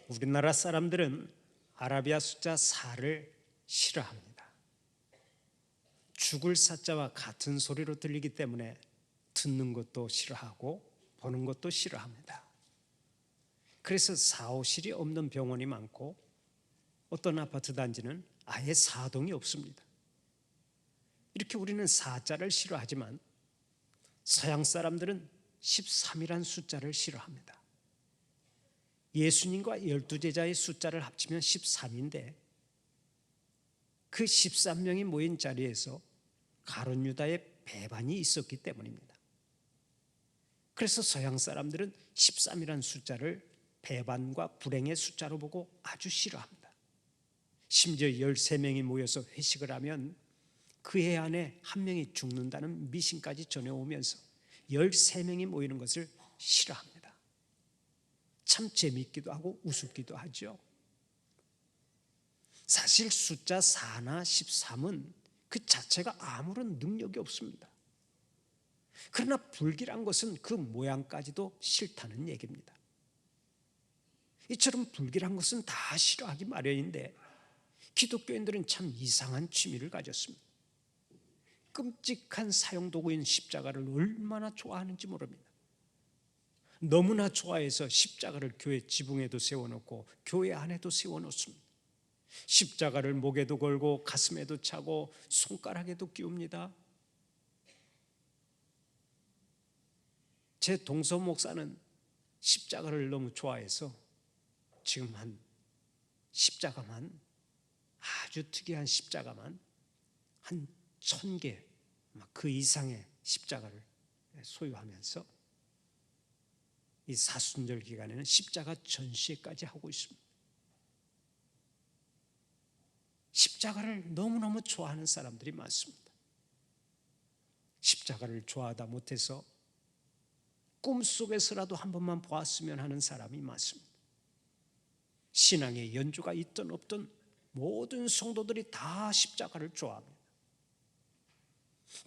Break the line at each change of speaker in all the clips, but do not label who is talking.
우리나라 사람들은 아라비아 숫자 4를 싫어합니다. 죽을 사자와 같은 소리로 들리기 때문에 듣는 것도 싫어하고 보는 것도 싫어합니다. 그래서 사호실이 없는 병원이 많고 어떤 아파트 단지는 아예 사동이 없습니다. 이렇게 우리는 4자를 싫어하지만 서양 사람들은 13이란 숫자를 싫어합니다. 예수님과 12제자의 숫자를 합치면 13인데 그 13명이 모인 자리에서 가룟 유다의 배반이 있었기 때문입니다. 그래서 서양 사람들은 13이란 숫자를 배반과 불행의 숫자로 보고 아주 싫어합니다. 심지어 13명이 모여서 회식을 하면 그 해 안에 한 명이 죽는다는 미신까지 전해오면서 13명이 모이는 것을 싫어합니다. 참 재미있기도 하고 우습기도 하죠. 사실 숫자 4나 13은 그 자체가 아무런 능력이 없습니다. 그러나 불길한 것은 그 모양까지도 싫다는 얘기입니다. 이처럼 불길한 것은 다 싫어하기 마련인데 기독교인들은 참 이상한 취미를 가졌습니다. 끔찍한 사형도구인 십자가를 얼마나 좋아하는지 모릅니다. 너무나 좋아해서 십자가를 교회 지붕에도 세워놓고 교회 안에도 세워놓습니다. 십자가를 목에도 걸고 가슴에도 차고 손가락에도 끼웁니다. 제 동서 목사는 십자가를 너무 좋아해서 지금 한 십자가만, 아주 특이한 십자가만 한 1000개 그 이상의 십자가를 소유하면서 이 사순절 기간에는 십자가 전시회까지 하고 있습니다. 십자가를 너무너무 좋아하는 사람들이 많습니다. 십자가를 좋아하다 못해서 꿈속에서라도 한 번만 보았으면 하는 사람이 많습니다. 신앙의 연주가 있든 없든 모든 성도들이 다 십자가를 좋아합니다.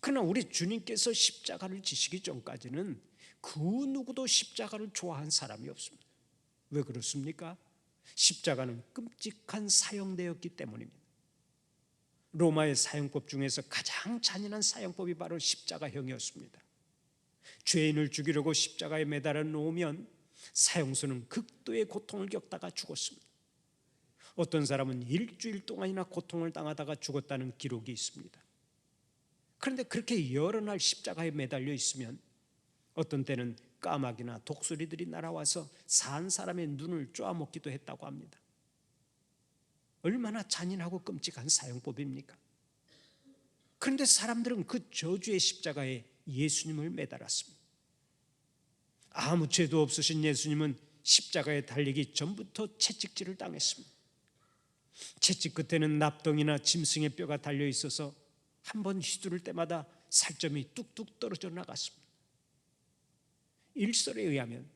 그러나 우리 주님께서 십자가를 지시기 전까지는 그 누구도 십자가를 좋아한 사람이 없습니다. 왜 그렇습니까? 십자가는 끔찍한 사형되었기 때문입니다. 로마의 사형법 중에서 가장 잔인한 사형법이 바로 십자가형이었습니다. 죄인을 죽이려고 십자가에 매달아 놓으면 사형수는 극도의 고통을 겪다가 죽었습니다. 어떤 사람은 일주일 동안이나 고통을 당하다가 죽었다는 기록이 있습니다. 그런데 그렇게 여러 날 십자가에 매달려 있으면 어떤 때는 까마귀나 독수리들이 날아와서 산 사람의 눈을 쪼아먹기도 했다고 합니다. 얼마나 잔인하고 끔찍한 사형법입니까? 그런데 사람들은 그 저주의 십자가에 예수님을 매달았습니다. 아무 죄도 없으신 예수님은 십자가에 달리기 전부터 채찍질을 당했습니다. 채찍 끝에는 납덩이나 짐승의 뼈가 달려 있어서 한 번 휘두를 때마다 살점이 뚝뚝 떨어져 나갔습니다. 일설에 의하면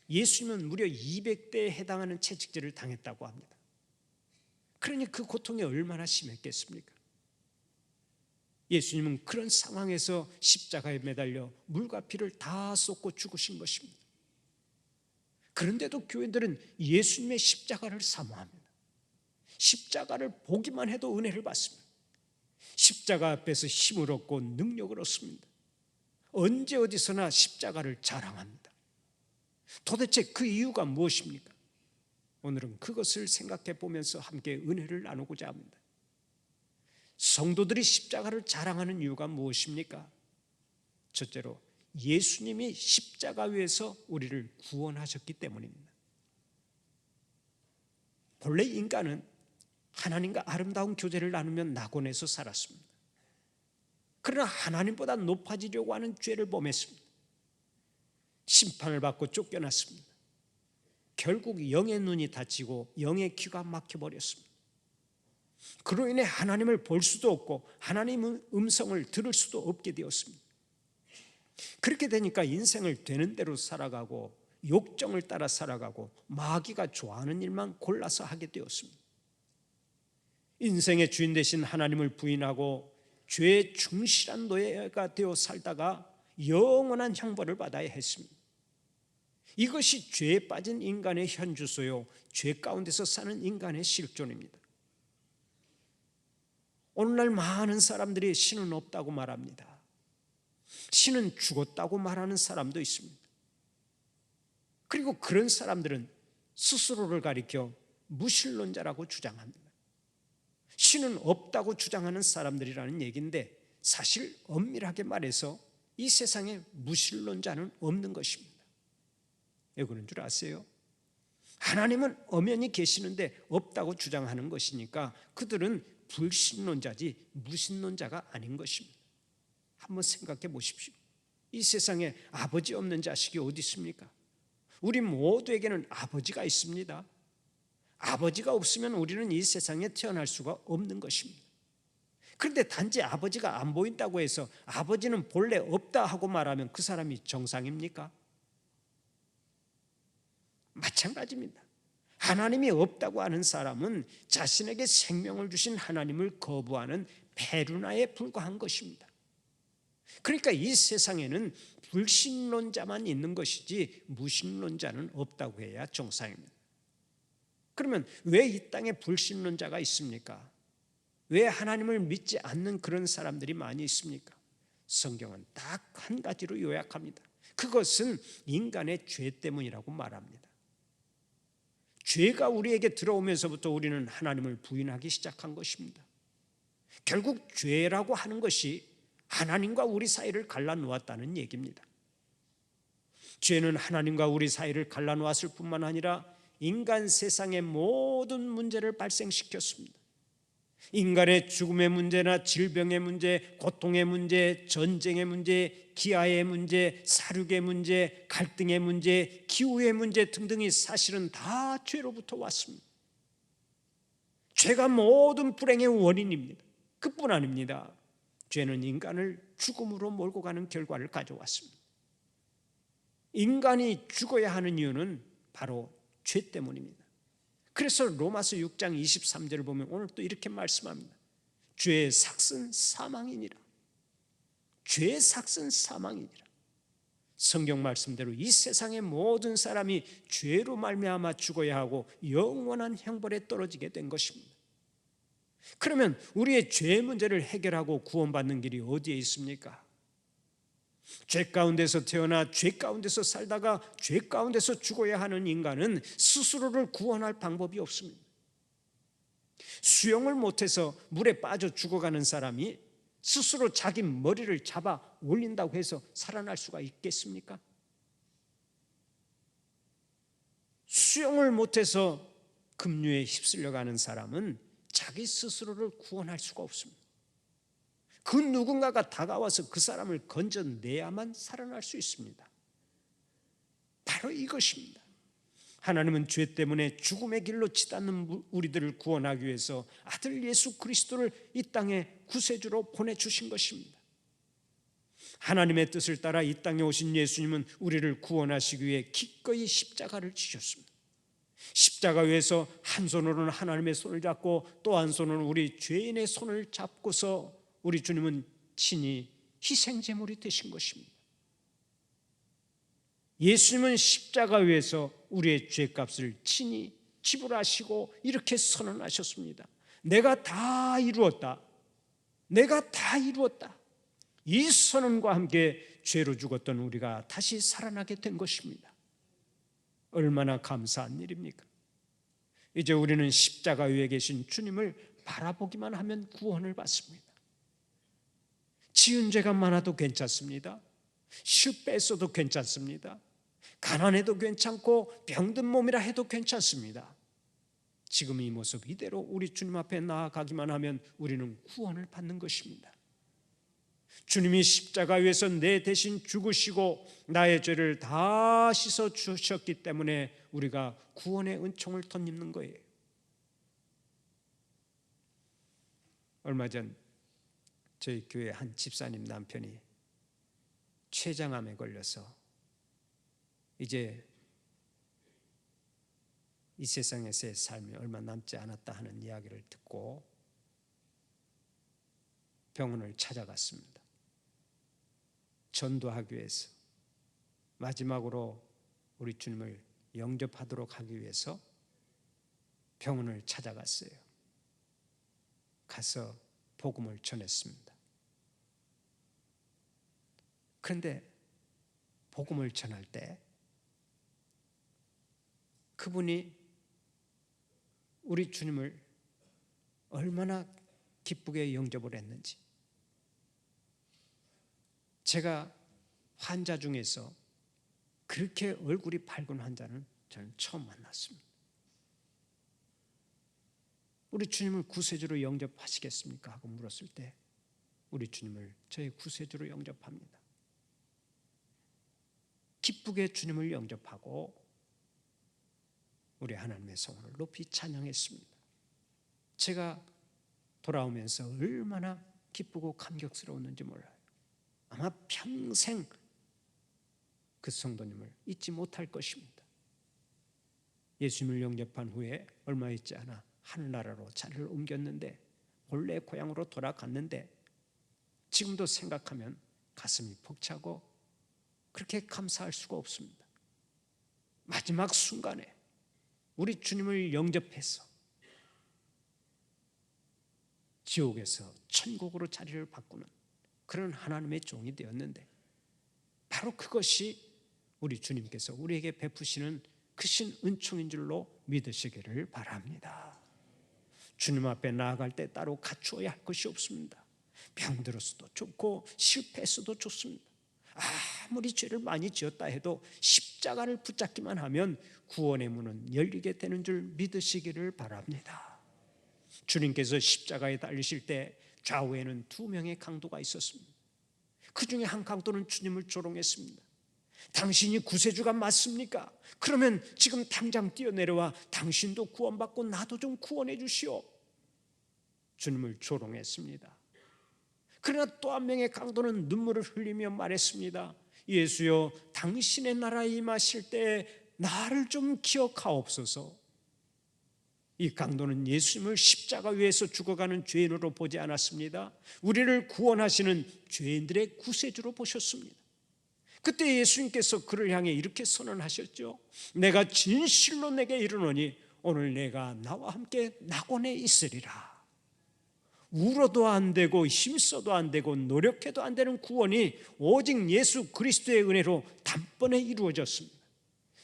예수님은 무려 200대에 해당하는 채찍질을 당했다고 합니다. 그러니 그 고통이 얼마나 심했겠습니까? 예수님은 그런 상황에서 십자가에 매달려 물과 피를 다 쏟고 죽으신 것입니다. 그런데도 교인들은 예수님의 십자가를 사모합니다. 십자가를 보기만 해도 은혜를 받습니다. 십자가 앞에서 힘을 얻고 능력을 얻습니다. 언제 어디서나 십자가를 자랑합니다. 도대체 그 이유가 무엇입니까? 오늘은 그것을 생각해 보면서 함께 은혜를 나누고자 합니다. 성도들이 십자가를 자랑하는 이유가 무엇입니까? 첫째로 예수님이 십자가 위에서 우리를 구원하셨기 때문입니다. 본래 인간은 하나님과 아름다운 교제를 나누면 낙원에서 살았습니다. 그러나 하나님보다 높아지려고 하는 죄를 범했습니다. 심판을 받고 쫓겨났습니다. 결국 영의 눈이 닫히고 영의 귀가 막혀버렸습니다. 그로 인해 하나님을 볼 수도 없고 하나님의 음성을 들을 수도 없게 되었습니다. 그렇게 되니까 인생을 되는 대로 살아가고 욕정을 따라 살아가고 마귀가 좋아하는 일만 골라서 하게 되었습니다. 인생의 주인 되신 하나님을 부인하고 죄에 충실한 노예가 되어 살다가 영원한 형벌을 받아야 했습니다. 이것이 죄에 빠진 인간의 현주소요, 죄 가운데서 사는 인간의 실존입니다. 오늘날 많은 사람들이 신은 없다고 말합니다. 신은 죽었다고 말하는 사람도 있습니다. 그리고 그런 사람들은 스스로를 가리켜 무신론자라고 주장합니다. 신은 없다고 주장하는 사람들이라는 얘기인데, 사실 엄밀하게 말해서 이 세상에 무신론자는 없는 것입니다. 왜 그런 줄 아세요? 하나님은 엄연히 계시는데 없다고 주장하는 것이니까 그들은 불신론자지 무신론자가 아닌 것입니다. 한번 생각해 보십시오. 이 세상에 아버지 없는 자식이 어디 있습니까? 우리 모두에게는 아버지가 있습니다. 아버지가 없으면 우리는 이 세상에 태어날 수가 없는 것입니다. 그런데 단지 아버지가 안 보인다고 해서 아버지는 본래 없다 하고 말하면 그 사람이 정상입니까? 마찬가지입니다. 하나님이 없다고 하는 사람은 자신에게 생명을 주신 하나님을 거부하는 페루나에 불과한 것입니다. 그러니까 이 세상에는 불신론자만 있는 것이지 무신론자는 없다고 해야 정상입니다. 그러면 왜 이 땅에 불신론자가 있습니까? 왜 하나님을 믿지 않는 그런 사람들이 많이 있습니까? 성경은 딱 한 가지로 요약합니다. 그것은 인간의 죄 때문이라고 말합니다. 죄가 우리에게 들어오면서부터 우리는 하나님을 부인하기 시작한 것입니다. 결국 죄라고 하는 것이 하나님과 우리 사이를 갈라놓았다는 얘기입니다. 죄는 하나님과 우리 사이를 갈라놓았을 뿐만 아니라 인간 세상의 모든 문제를 발생시켰습니다. 인간의 죽음의 문제나 질병의 문제, 고통의 문제, 전쟁의 문제, 기아의 문제, 사륙의 문제, 갈등의 문제, 기후의 문제 등등이 사실은 다 죄로부터 왔습니다. 죄가 모든 불행의 원인입니다. 그뿐 아닙니다. 죄는 인간을 죽음으로 몰고 가는 결과를 가져왔습니다. 인간이 죽어야 하는 이유는 바로 죄 때문입니다. 그래서 로마서 6장 23절을 보면 오늘 또 이렇게 말씀합니다. 죄의 삭은 사망이니라. 죄의 삭은 사망이니라. 성경 말씀대로 이 세상의 모든 사람이 죄로 말미암아 죽어야 하고 영원한 형벌에 떨어지게 된 것입니다. 그러면 우리의 죄 문제를 해결하고 구원받는 길이 어디에 있습니까? 죄 가운데서 태어나 죄 가운데서 살다가 죄 가운데서 죽어야 하는 인간은 스스로를 구원할 방법이 없습니다. 수영을 못해서 물에 빠져 죽어가는 사람이 스스로 자기 머리를 잡아 올린다고 해서 살아날 수가 있겠습니까? 수영을 못해서 급류에 휩쓸려가는 사람은 자기 스스로를 구원할 수가 없습니다. 그 누군가가 다가와서 그 사람을 건져내야만 살아날 수 있습니다. 바로 이것입니다. 하나님은 죄 때문에 죽음의 길로 치닫는 우리들을 구원하기 위해서 아들 예수 그리스도를 이 땅에 구세주로 보내주신 것입니다. 하나님의 뜻을 따라 이 땅에 오신 예수님은 우리를 구원하시기 위해 기꺼이 십자가를 지셨습니다. 십자가 위에서 한 손으로는 하나님의 손을 잡고 또 한 손으로는 우리 죄인의 손을 잡고서 우리 주님은 친히 희생제물이 되신 것입니다. 예수님은 십자가 위에서 우리의 죄값을 친히 지불하시고 이렇게 선언하셨습니다. 내가 다 이루었다. 내가 다 이루었다. 이 선언과 함께 죄로 죽었던 우리가 다시 살아나게 된 것입니다. 얼마나 감사한 일입니까? 이제 우리는 십자가 위에 계신 주님을 바라보기만 하면 구원을 받습니다. 지은 죄가 많아도 괜찮습니다. 실패했어도 괜찮습니다. 가난해도 괜찮고 병든 몸이라 해도 괜찮습니다. 지금 이 모습 이대로 우리 주님 앞에 나아가기만 하면 우리는 구원을 받는 것입니다. 주님이 십자가 위에서 내 대신 죽으시고 나의 죄를 다 씻어 주셨기 때문에 우리가 구원의 은총을 덧입는 거예요. 얼마 전 저희 교회 한 집사님 남편이 췌장암에 걸려서 이제 이 세상에서의 삶이 얼마 남지 않았다 하는 이야기를 듣고 병원을 찾아갔습니다. 전도하기 위해서 마지막으로 우리 주님을 영접하도록 하기 위해서 병원을 찾아갔어요. 가서 복음을 전했습니다. 그런데 복음을 전할 때 그분이 우리 주님을 얼마나 기쁘게 영접을 했는지, 제가 환자 중에서 그렇게 얼굴이 밝은 환자는 저는 처음 만났습니다. 우리 주님을 구세주로 영접하시겠습니까? 하고 물었을 때 우리 주님을 저의 구세주로 영접합니다. 기쁘게 주님을 영접하고 우리 하나님의 성을 높이 찬양했습니다. 제가 돌아오면서 얼마나 기쁘고 감격스러웠는지 몰라요. 아마 평생 그 성도님을 잊지 못할 것입니다. 예수님을 영접한 후에 얼마 있지 않아 하늘나라로 자리를 옮겼는데, 본래 고향으로 돌아갔는데 지금도 생각하면 가슴이 벅차고 그렇게 감사할 수가 없습니다. 마지막 순간에 우리 주님을 영접해서 지옥에서 천국으로 자리를 바꾸는 그런 하나님의 종이 되었는데, 바로 그것이 우리 주님께서 우리에게 베푸시는 크신 은총인 줄로 믿으시기를 바랍니다. 주님 앞에 나아갈 때 따로 갖추어야 할 것이 없습니다. 병들었어도 좋고 실패했어도 좋습니다. 아무리 죄를 많이 지었다 해도 십자가를 붙잡기만 하면 구원의 문은 열리게 되는 줄 믿으시기를 바랍니다. 주님께서 십자가에 달리실 때 좌우에는 2명의 강도가 있었습니다. 그 중에 한 강도는 주님을 조롱했습니다. 당신이 구세주가 맞습니까? 그러면 지금 당장 뛰어내려와 당신도 구원받고 나도 좀 구원해 주시오. 주님을 조롱했습니다. 그러나 또 한 명의 강도는 눈물을 흘리며 말했습니다. 예수여, 당신의 나라에 임하실 때 나를 좀 기억하옵소서. 이 강도는 예수님을 십자가 위에서 죽어가는 죄인으로 보지 않았습니다. 우리를 구원하시는 죄인들의 구세주로 보셨습니다. 그때 예수님께서 그를 향해 이렇게 선언하셨죠. 내가 진실로 내게 이르노니 오늘 내가 나와 함께 낙원에 있으리라. 울어도 안 되고 힘써도 안 되고 노력해도 안 되는 구원이 오직 예수 그리스도의 은혜로 단번에 이루어졌습니다.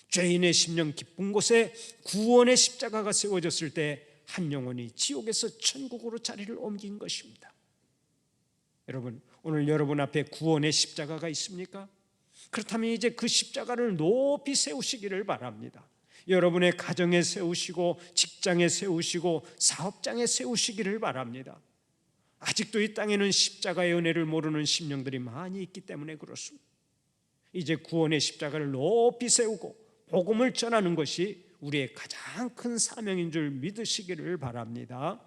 죄인의 심령 깊은 곳에 구원의 십자가가 세워졌을 때 한 영혼이 지옥에서 천국으로 자리를 옮긴 것입니다. 여러분, 오늘 여러분 앞에 구원의 십자가가 있습니까? 그렇다면 이제 그 십자가를 높이 세우시기를 바랍니다. 여러분의 가정에 세우시고 직장에 세우시고 사업장에 세우시기를 바랍니다. 아직도 이 땅에는 십자가의 은혜를 모르는 심령들이 많이 있기 때문에 그렇습니다. 이제 구원의 십자가를 높이 세우고 복음을 전하는 것이 우리의 가장 큰 사명인 줄 믿으시기를 바랍니다.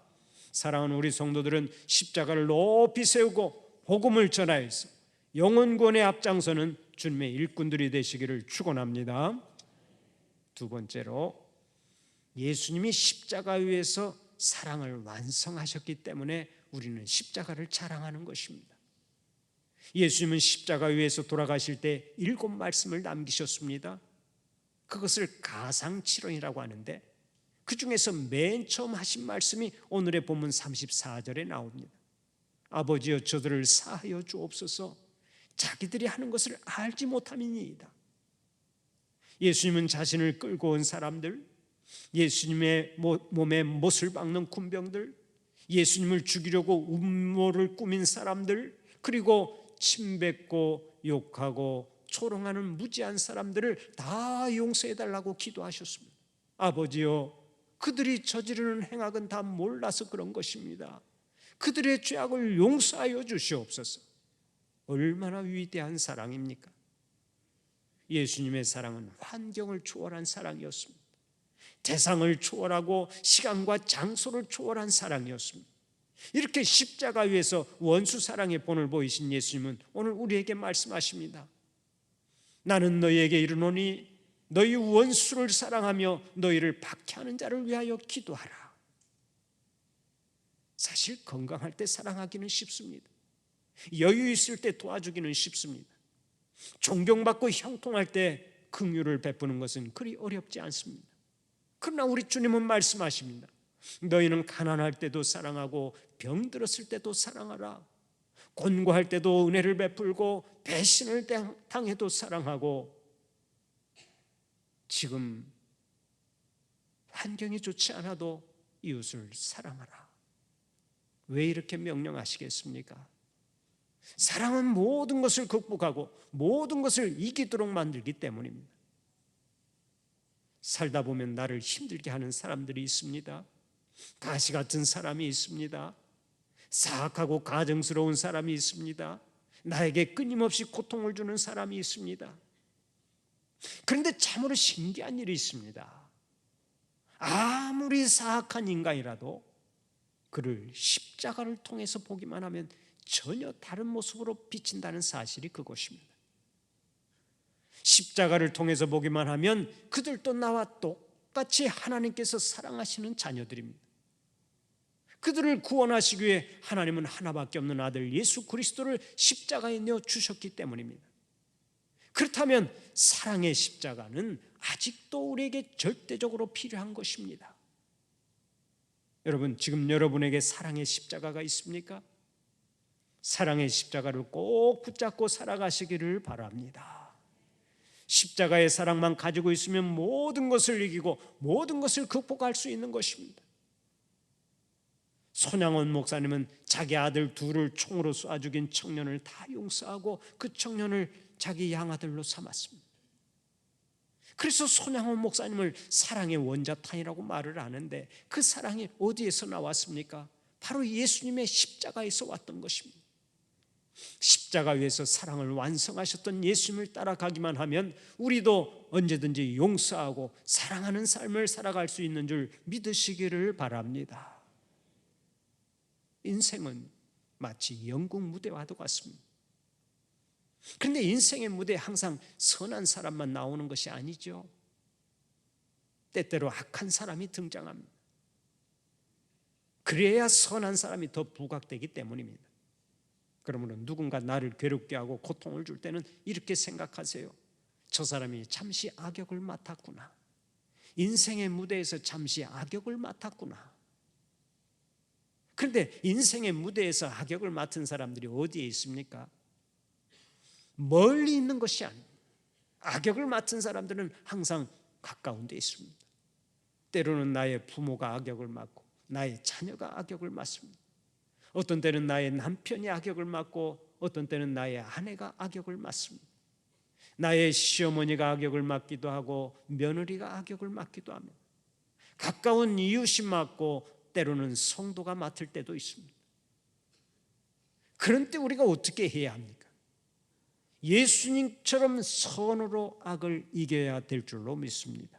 사랑하는 우리 성도들은 십자가를 높이 세우고 복음을 전하여서 영혼 구원에 앞장서는 주님의 일꾼들이 되시기를 축원합니다. 두 번째로, 예수님이 십자가 위에서 사랑을 완성하셨기 때문에 우리는 십자가를 자랑하는 것입니다. 예수님은 십자가 위에서 돌아가실 때 7말씀을 남기셨습니다. 그것을 가상치론이라고 하는데, 그 중에서 맨 처음 하신 말씀이 오늘의 본문 34절에 나옵니다. 아버지여, 저들을 사하여 주옵소서. 자기들이 하는 것을 알지 못함이니이다. 예수님은 자신을 끌고 온 사람들, 예수님의 몸에 못을 박는 군병들, 예수님을 죽이려고 음모를 꾸민 사람들, 그리고 침뱉고 욕하고 조롱하는 무지한 사람들을 다 용서해달라고 기도하셨습니다. 아버지여, 그들이 저지르는 행악은 다 몰라서 그런 것입니다. 그들의 죄악을 용서하여 주시옵소서. 얼마나 위대한 사랑입니까? 예수님의 사랑은 환경을 초월한 사랑이었습니다. 대상을 초월하고 시간과 장소를 초월한 사랑이었습니다. 이렇게 십자가 위에서 원수 사랑의 본을 보이신 예수님은 오늘 우리에게 말씀하십니다. 나는 너희에게 이르노니 너희 원수를 사랑하며 너희를 박해하는 자를 위하여 기도하라. 사실 건강할 때 사랑하기는 쉽습니다. 여유 있을 때 도와주기는 쉽습니다. 존경받고 형통할 때 긍휼을 베푸는 것은 그리 어렵지 않습니다. 그러나 우리 주님은 말씀하십니다. 너희는 가난할 때도 사랑하고 병들었을 때도 사랑하라. 곤고할 때도 은혜를 베풀고 배신을 당해도 사랑하고 지금 환경이 좋지 않아도 이웃을 사랑하라. 왜 이렇게 명령하시겠습니까? 사랑은 모든 것을 극복하고 모든 것을 이기도록 만들기 때문입니다. 살다 보면 나를 힘들게 하는 사람들이 있습니다. 가시 같은 사람이 있습니다. 사악하고 가증스러운 사람이 있습니다. 나에게 끊임없이 고통을 주는 사람이 있습니다. 그런데 참으로 신기한 일이 있습니다. 아무리 사악한 인간이라도 그를 십자가를 통해서 보기만 하면 전혀 다른 모습으로 비친다는 사실이 그것입니다. 십자가를 통해서 보기만 하면 그들도 나와 똑같이 하나님께서 사랑하시는 자녀들입니다. 그들을 구원하시기 위해 하나님은 하나밖에 없는 아들 예수 그리스도를 십자가에 내어 주셨기 때문입니다. 그렇다면 사랑의 십자가는 아직도 우리에게 절대적으로 필요한 것입니다. 여러분, 지금 여러분에게 사랑의 십자가가 있습니까? 사랑의 십자가를 꼭 붙잡고 살아가시기를 바랍니다. 십자가의 사랑만 가지고 있으면 모든 것을 이기고 모든 것을 극복할 수 있는 것입니다. 손양원 목사님은 자기 아들 둘을 총으로 쏴 죽인 청년을 다 용서하고 그 청년을 자기 양아들로 삼았습니다. 그래서 손양원 목사님을 사랑의 원자탄이라고 말을 하는데 그 사랑이 어디에서 나왔습니까? 바로 예수님의 십자가에서 왔던 것입니다. 십자가 위에서 사랑을 완성하셨던 예수님을 따라가기만 하면 우리도 언제든지 용서하고 사랑하는 삶을 살아갈 수 있는 줄 믿으시기를 바랍니다. 인생은 마치 연극 무대와도 같습니다. 그런데 인생의 무대에 항상 선한 사람만 나오는 것이 아니죠. 때때로 악한 사람이 등장합니다. 그래야 선한 사람이 더 부각되기 때문입니다. 그러므로 누군가 나를 괴롭게 하고 고통을 줄 때는 이렇게 생각하세요. 저 사람이 잠시 악역을 맡았구나. 인생의 무대에서 잠시 악역을 맡았구나. 그런데 인생의 무대에서 악역을 맡은 사람들이 어디에 있습니까? 멀리 있는 것이 아닙니다. 악역을 맡은 사람들은 항상 가까운 데 있습니다. 때로는 나의 부모가 악역을 맡고 나의 자녀가 악역을 맡습니다. 어떤 때는 나의 남편이 악역을 맡고 어떤 때는 나의 아내가 악역을 맡습니다. 나의 시어머니가 악역을 맡기도 하고 며느리가 악역을 맡기도 합니다. 가까운 이웃이 맡고 때로는 성도가 맡을 때도 있습니다. 그런 때 우리가 어떻게 해야 합니까? 예수님처럼 선으로 악을 이겨야 될 줄로 믿습니다.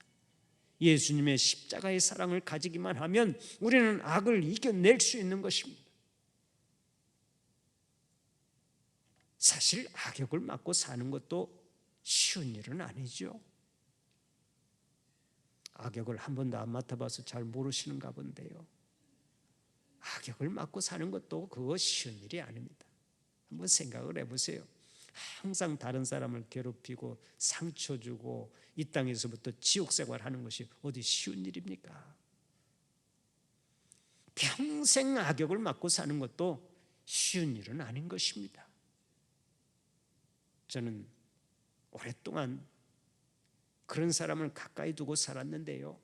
예수님의 십자가의 사랑을 가지기만 하면 우리는 악을 이겨낼 수 있는 것입니다. 사실 악역을 맡고 사는 것도 쉬운 일은 아니죠. 악역을 한 번도 안 맡아봐서 잘 모르시는가 본데요. 악역을 맡고 사는 것도 그거 쉬운 일이 아닙니다. 한번 생각을 해보세요. 항상 다른 사람을 괴롭히고 상처 주고 이 땅에서부터 지옥 생활하는 것이 어디 쉬운 일입니까? 평생 악역을 맡고 사는 것도 쉬운 일은 아닌 것입니다. 저는 오랫동안 그런 사람을 가까이 두고 살았는데요,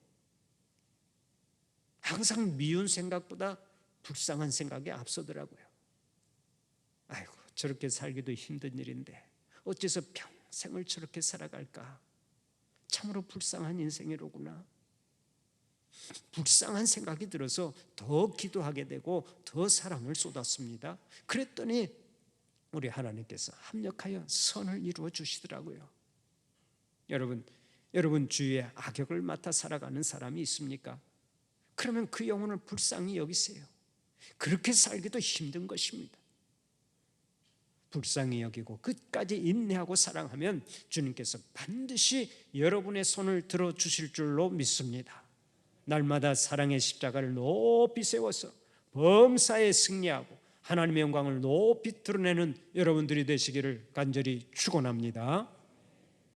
항상 미운 생각보다 불쌍한 생각이 앞서더라고요. 아이고, 저렇게 살기도 힘든 일인데 어째서 평생을 저렇게 살아갈까? 참으로 불쌍한 인생이로구나. 불쌍한 생각이 들어서 더 기도하게 되고 더 사랑을 쏟았습니다. 그랬더니 우리 하나님께서 합력하여 선을 이루어 주시더라고요. 여러분 주위에 악역을 맡아 살아가는 사람이 있습니까? 그러면 그 영혼을 불쌍히 여기세요. 그렇게 살기도 힘든 것입니다. 불쌍히 여기고 끝까지 인내하고 사랑하면 주님께서 반드시 여러분의 손을 들어주실 줄로 믿습니다. 날마다 사랑의 십자가를 높이 세워서 범사에 승리하고 하나님의 영광을 높이 드러내는 여러분들이 되시기를 간절히 축원합니다.